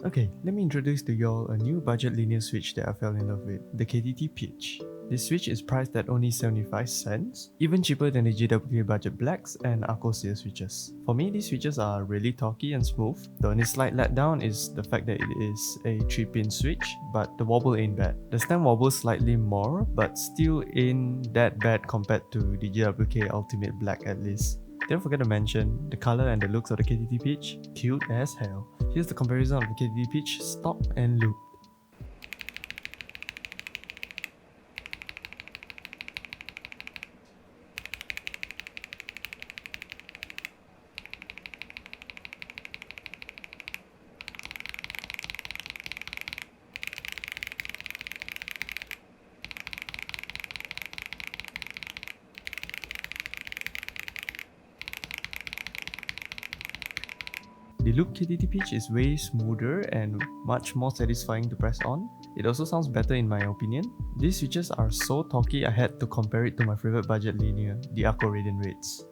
Okay, let me introduce to y'all a new budget linear switch that I fell in love with, the KTT Peach. This switch is priced at only 75 cents, even cheaper than the JWK budget blacks and Akko series switches. For me, these switches are really talky and smooth. The only slight letdown is the fact that it is a 3-pin switch, but the wobble ain't bad. The stem wobbles slightly more, but still ain't that bad compared to the JWK Ultimate Black at least. Don't forget to mention the color and the looks of the KTT Peach, cute as hell. Here's the comparison of the KTT Peach stock and Lubed. The Lubed KTT Peach is way smoother and much more satisfying to press on. It also sounds better in my opinion. These switches are so talky I had to compare it to my favorite budget linear, the Akko Radiant Reds.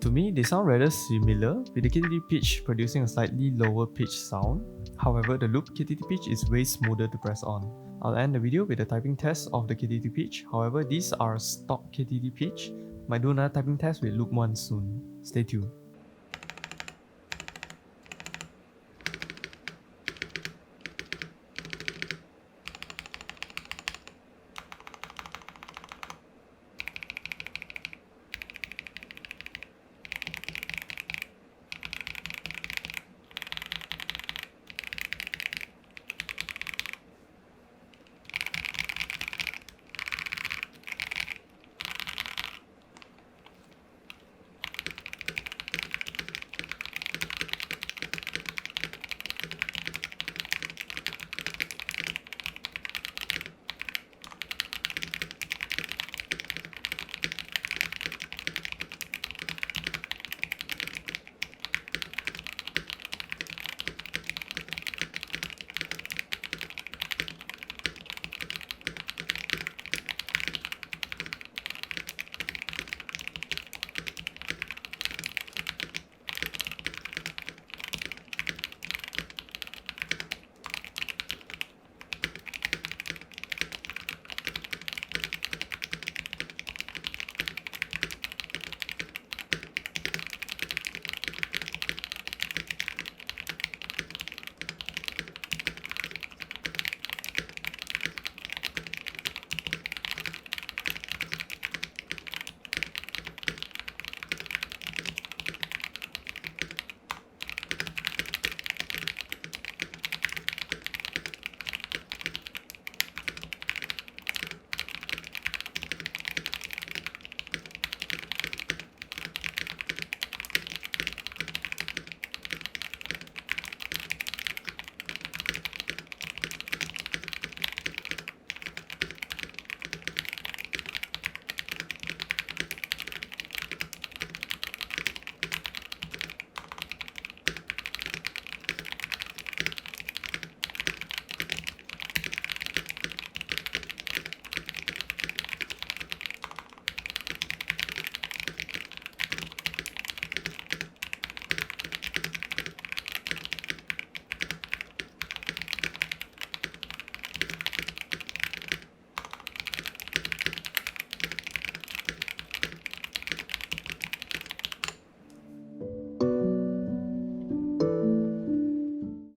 To me, they sound rather similar, with the KTT Peach producing a slightly lower pitch sound. However, the Lubed KTT Peach is way smoother to press on. I'll end the video with a typing test of the KTT Peach. However, these are stock KTT Peach. Might do another typing test with Lubed 1 soon. Stay tuned.